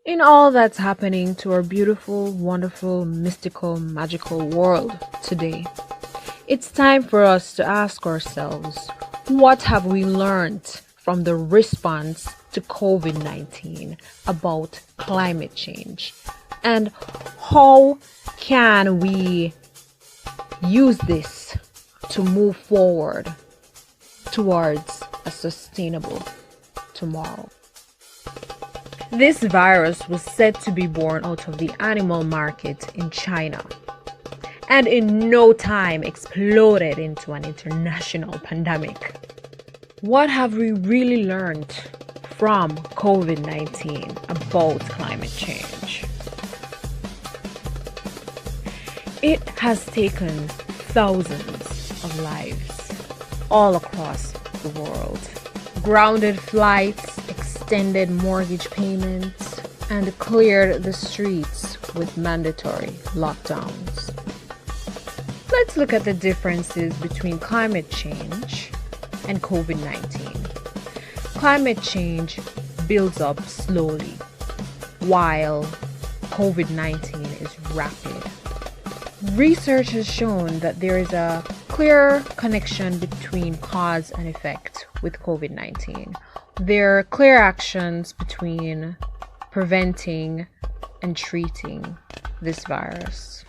In all that's happening to our beautiful, wonderful, mystical, magical world today, it's time for us to ask ourselves, what have we learned from the response to COVID 19 about climate change? And how can we use this to move forward towards a sustainable tomorrow? This virus was said to be born out of the animal market in China and in no time exploded into an international pandemic. What have we really learned from COVID 19 about climate change? It has taken thousands of lives all across the world. Grounded flights, extended mortgage payments, and cleared the streets with mandatory lockdowns. Let's look at the differences between climate change and COVID 19. Climate change builds up slowly, while COVID 19 is rapid. Research has shown that there is a clear connection between cause and effect with COVID 19. There are clear actions between preventing and treating this virus.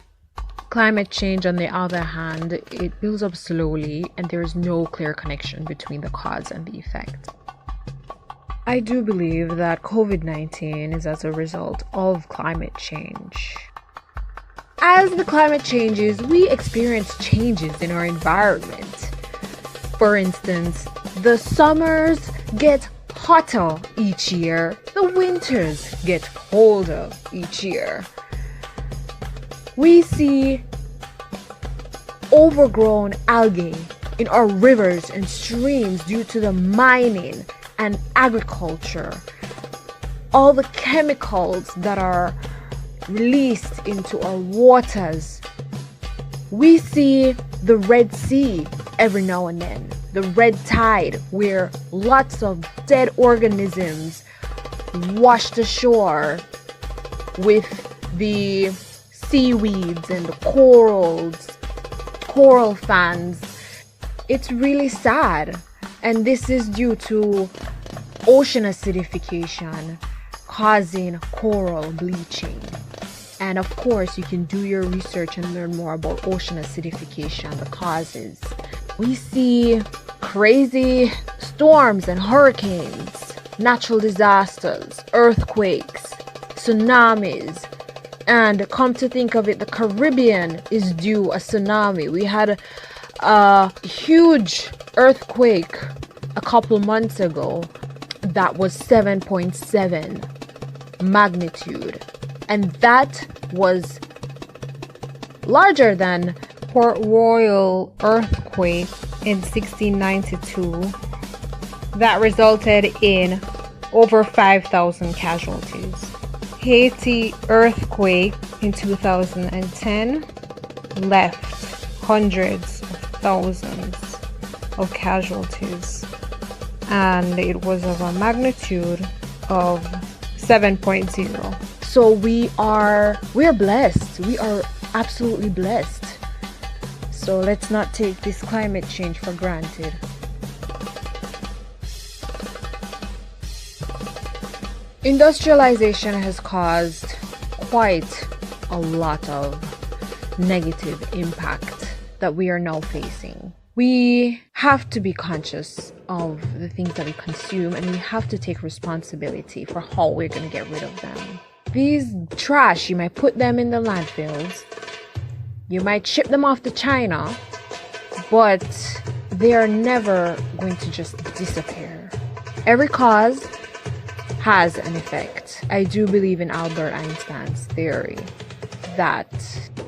Climate change, on the other hand, it builds up slowly and there is no clear connection between the cause and the effect. I do believe that COVID 19 is as a result of climate change. As the climate changes, we experience changes in our environment. For instance, the summers get hotter each year, the winters get colder each year. We see overgrown algae in our rivers and streams due to the mining and agriculture. All the chemicals that are released into our waters. We see the Red Sea every now and then, the red tide, where lots of dead organisms washed ashore with the seaweeds and the coral fans. It's really sad, and this is due to ocean acidification causing coral bleaching. And of course, you can do your research and learn more about ocean acidification, the causes. We see crazy storms and hurricanes, natural disasters, earthquakes, tsunamis. And come to think of it, the Caribbean is due a tsunami. We had a huge earthquake a couple months ago that was 7.7 magnitude. And that was larger than Port Royal earthquake in 1692 that resulted in over 5,000 casualties. Haiti earthquake in 2010 left hundreds of thousands of casualties, and it was of a magnitude of 7.0. So we are blessed. We are absolutely blessed. So let's not take this climate change for granted. Industrialization has caused quite a lot of negative impact that we are now facing. We have to be conscious of the things that we consume, and we have to take responsibility for how we're going to get rid of them. These trash, you might put them in the landfills, you might ship them off to China, but they are never going to just disappear. Every cause has an effect. I do believe in Albert Einstein's theory that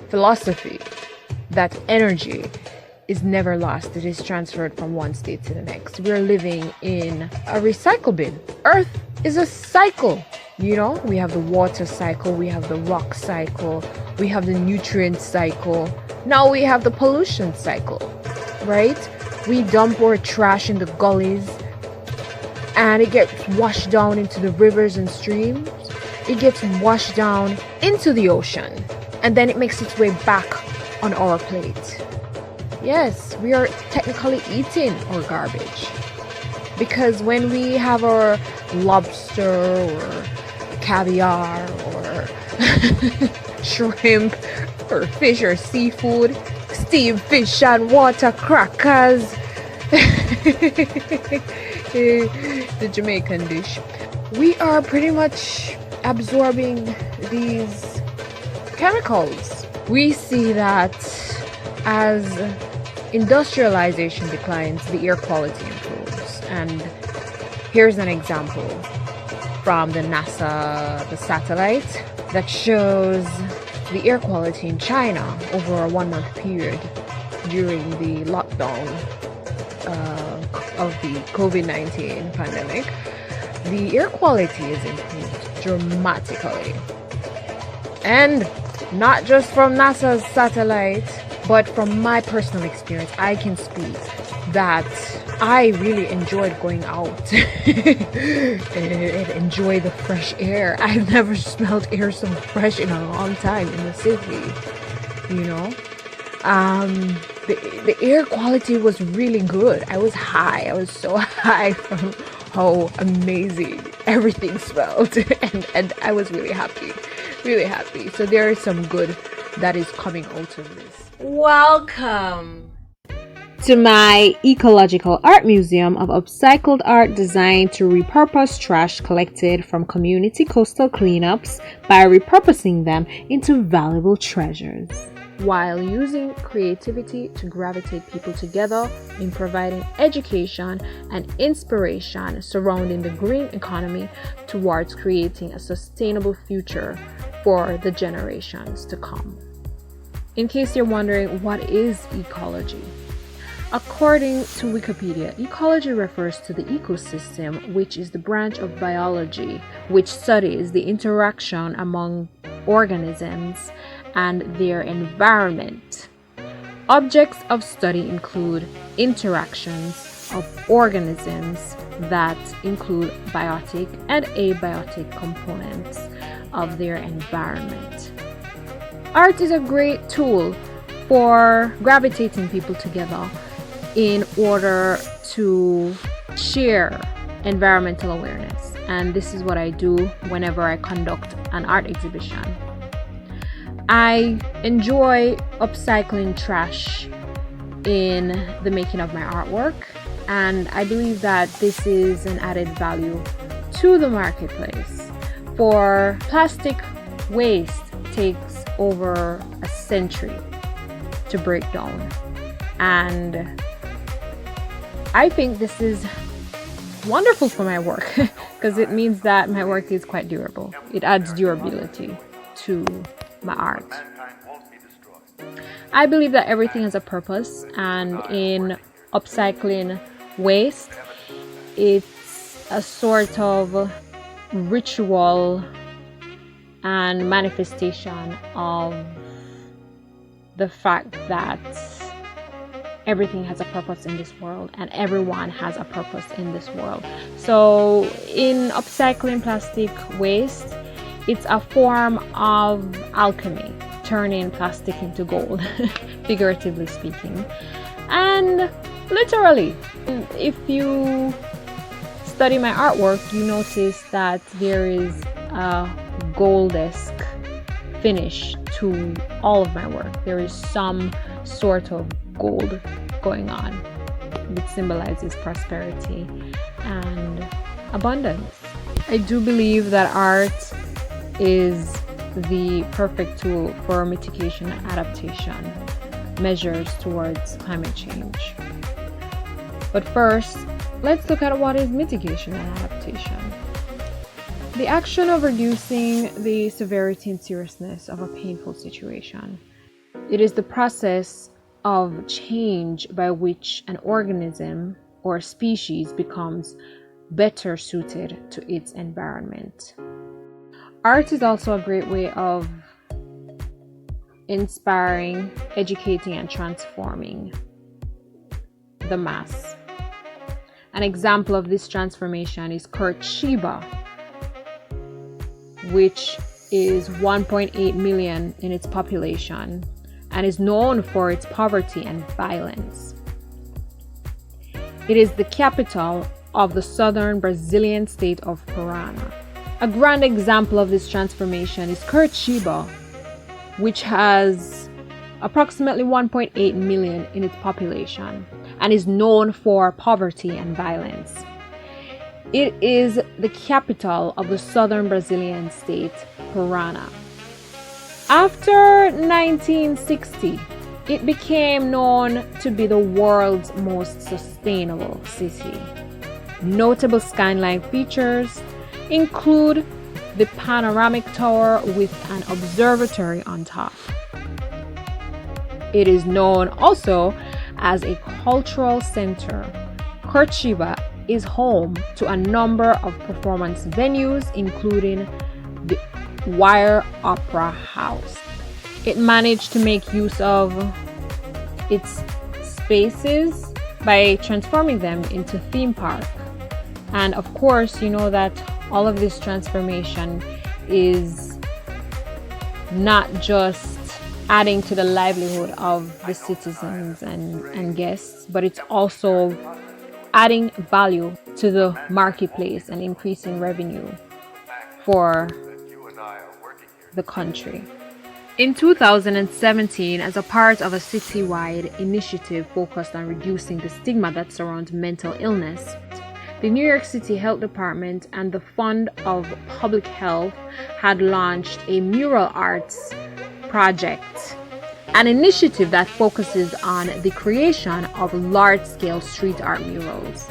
philosophy, that energy is never lost. It is transferred from one state to the next. We're living in a recycle bin. Earth is a cycle. You know, we have the water cycle, we have the rock cycle, we have the nutrient cycle. Now we have the pollution cycle, right? We dump our trash in the gullies and it gets washed down into the rivers and streams. it gets washed down into the ocean and then it makes its way back on our plate. Yes, we are technically eating our garbage. Because when we have our lobster or caviar or shrimp or fish or seafood, steamed fish and water crackers, the Jamaican dish, we are pretty much absorbing these chemicals. We see that as industrialization declines, the air quality improves. And here's an example from the satellite that shows the air quality in China over a 1-month period during the lockdown of the COVID-19 pandemic. The air quality is improved dramatically. And not just from NASA's satellite, but from my personal experience, I can speak that I really enjoyed going out and enjoy the fresh air. I've never smelled air so fresh in a long time in the city, you know. The air quality was really good. I was high. I was so high from how amazing everything smelled, and I was really happy. So there is some good that is coming out of this. Welcome to my ecological art museum of upcycled art designed to repurpose trash collected from community coastal cleanups by repurposing them into valuable treasures, while using creativity to gravitate people together in providing education and inspiration surrounding the green economy towards creating a sustainable future for the generations to come. In case you're wondering, what is ecology? According to Wikipedia, ecology refers to the ecosystem, which is the branch of biology which studies the interaction among organisms and their environment. Objects of study include interactions of organisms that include biotic and abiotic components of their environment. Art is a great tool for gravitating people together in order to share environmental awareness, and this is what I do whenever I conduct an art exhibition. I enjoy upcycling trash in the making of my artwork, and I believe that this is an added value to the marketplace. For plastic waste takes over a century to break down, and I think this is wonderful for my work because it means that my work is quite durable. It adds durability to my art. I believe that everything has a purpose, and in upcycling waste, it's a sort of ritual and manifestation of the fact that everything has a purpose in this world and everyone has a purpose in this world. So in upcycling plastic waste, it's a form of alchemy, turning plastic into gold, figuratively speaking. And literally, if you study my artwork, you notice that there is a gold-esque finish to all of my work. There is some sort of gold going on, which symbolizes prosperity and abundance. I do believe that art is the perfect tool for mitigation and adaptation measures towards climate change. But first, let's look at what is mitigation and adaptation. The action of reducing the severity and seriousness of a painful situation. It is the process of change by which an organism or species becomes better suited to its environment. Art is also a great way of inspiring, educating, and transforming the mass. An example of this transformation is Kurt Schieber, which is 1.8 million in its population and is known for its poverty and violence. It is the capital of the southern Brazilian state of Parana. A grand example of this transformation is Curitiba, which has approximately 1.8 million in its population and is known for poverty and violence. It is the capital of the southern Brazilian state, Parana. After 1960, it became known to be the world's most sustainable city. Notable skyline features include the panoramic tower with an observatory on top. It is known also as a cultural center. Curitiba is home to a number of performance venues, including the Wire Opera House. It managed to make use of its spaces by transforming them into theme park. And of course, you know that all of this transformation is not just adding to the livelihood of the citizens and guests, but it's also adding value to the marketplace and increasing revenue for the country. In 2017, as a part of a citywide initiative focused on reducing the stigma that surrounds mental illness, the New York City Health Department and the Fund of Public Health had launched a mural arts project, an initiative that focuses on the creation of large-scale street art murals.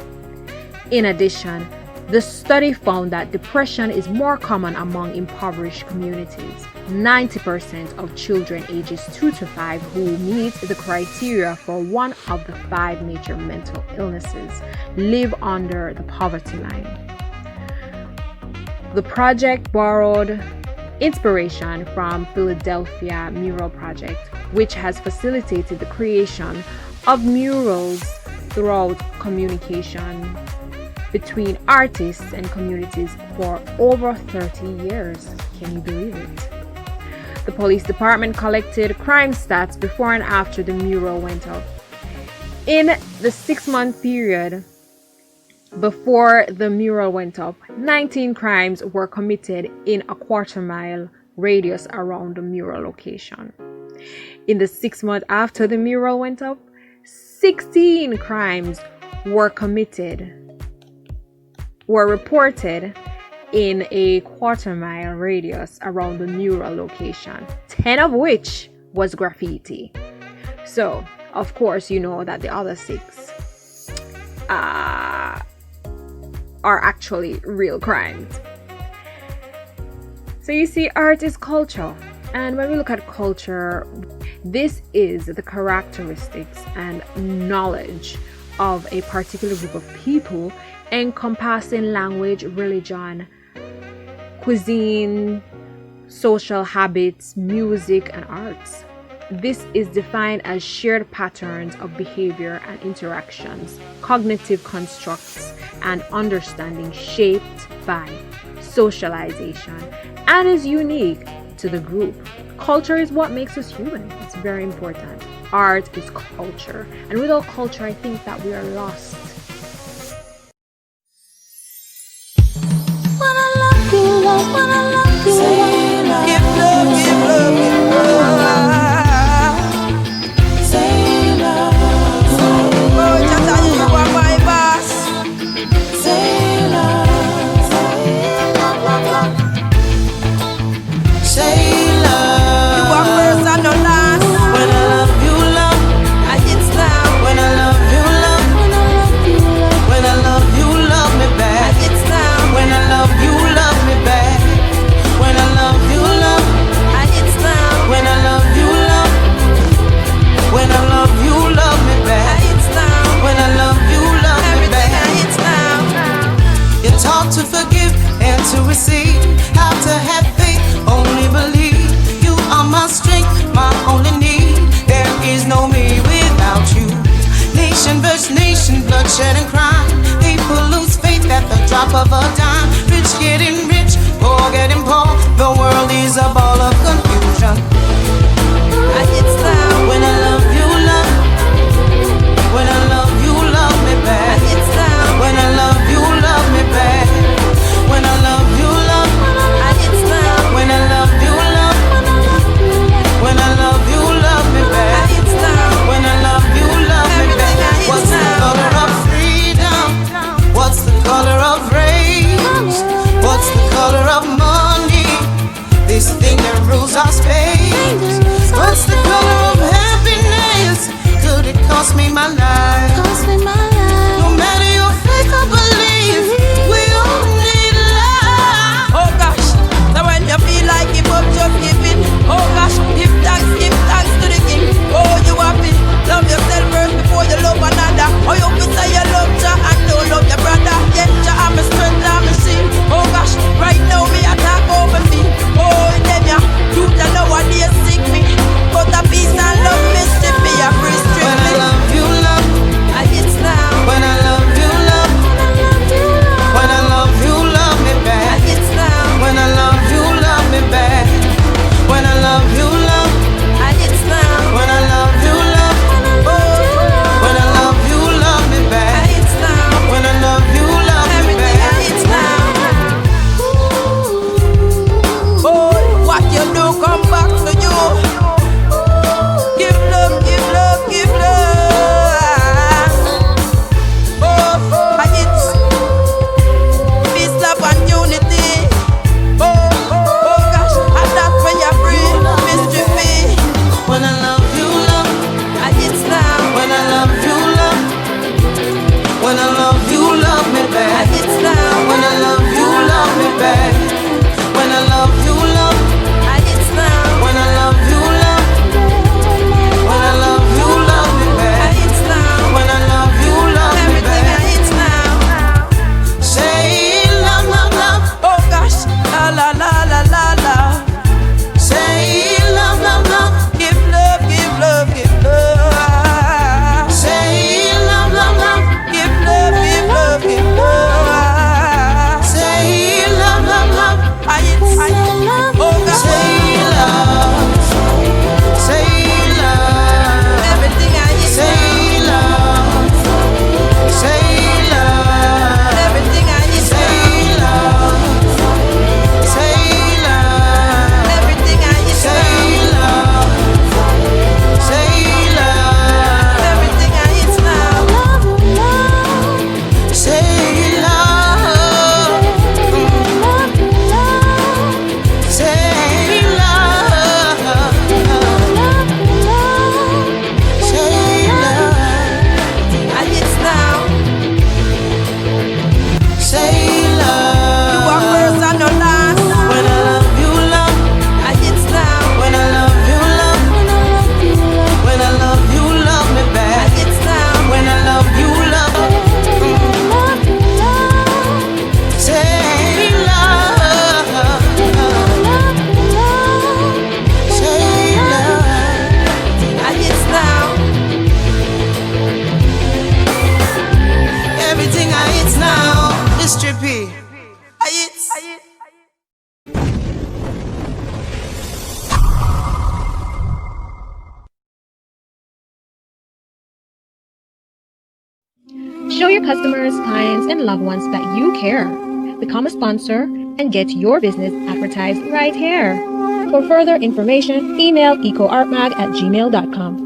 In addition, the study found that depression is more common among impoverished communities. 90% of children ages 2 to 5 who meet the criteria for one of the 5 major mental illnesses live under the poverty line. The project borrowed inspiration from Philadelphia Mural Project, which has facilitated the creation of murals throughout communication between artists and communities for over 30 years. Can you believe it? The police department collected crime stats before and after the mural went up. In the 6-month period before the mural went up, 19 crimes were committed in a quarter-mile radius around the mural location. In the 6 months after the mural went up, 16 crimes were reported in a quarter-mile radius around the mural location, 10 of which was graffiti. So, of course, you know that the other 6 are actually real crimes. So you see, art is culture. And when we look at culture, this is the characteristics and knowledge of a particular group of people, encompassing language, religion, cuisine, social habits, music, and arts. This is defined as shared patterns of behavior and interactions, cognitive constructs, and understanding shaped by socialization, and is unique to the group. Culture is what makes us human. It's very important. Art is culture, and without culture, I think that we are lost. lose our space. What's the color of happiness? Could it cost me my life? No matter your faith or belief, we all need love. Oh gosh, so when you feel like give up, just give in. Oh gosh, give thanks to the King. Oh, you happy? Love yourself first before you love another. Oh, you can say you love Jah and don't love your brother. Yes, Jah, I'm a strength, I'm a shield. Oh gosh, right now me attack over me. Oh, them ya, you tell nowadays sick me. But a peace and love me strip me, a free strip When I me. love you, love. And it's now. When I love you, love. When I love you, love me back. And it's now. When I love you, love me back. When I love you, love. And it's now. When I love you, love. When I love you, love me And back. it's now. When I love you, love me Everything back. and it's now. Oh, what you do come back to you. Give love, give love, give love. Oh, and it's peace, love and unity. Oh, oh gosh, and that's when you're free, mystery free. When I love you, love. And it's now. When I love you, love. When I love you, love me back. And it's now. When I love you, love me back. When I love you, love. And it's now. When I love you, love. When I love you, love me back. And it's now. When I love you, love me Everything back. and it's now. Say love, love, love. Oh gosh, la la la la la la. Say love, love, love. Give love, give love, give love. Say love, love, love. Give love, give love, give love. Say love, love, love. Oh gosh, Say love. Say love. everything I need. Say love. Say love. Everything I need. Say love. Say love. Everything I need. Say love. Say love. Everything I need now. Say love. Say love. Say love. I need now. Say You are love. first and no last. When I love you, love. I need now. When I love you, love. When I love you, love me I back. need now. When I love you, love. Say love. Say love. I need now. Everything I eat now is trippy. I need. Show your customers, clients, and loved ones that you care. Become a sponsor and get your business advertised right here. For further information, email ecoartmag@gmail.com.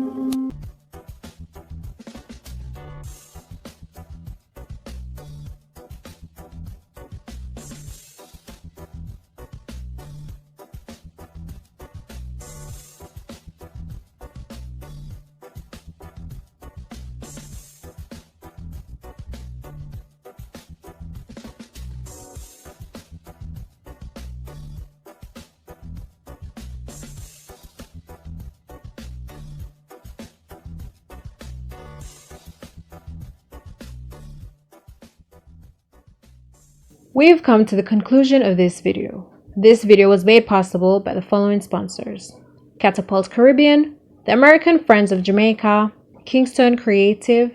We've come to the conclusion of this video. This video was made possible by the following sponsors: Catapult Caribbean, the American Friends of Jamaica, Kingston Creative,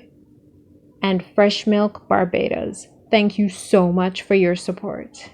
and Fresh Milk Barbados. Thank you so much for your support.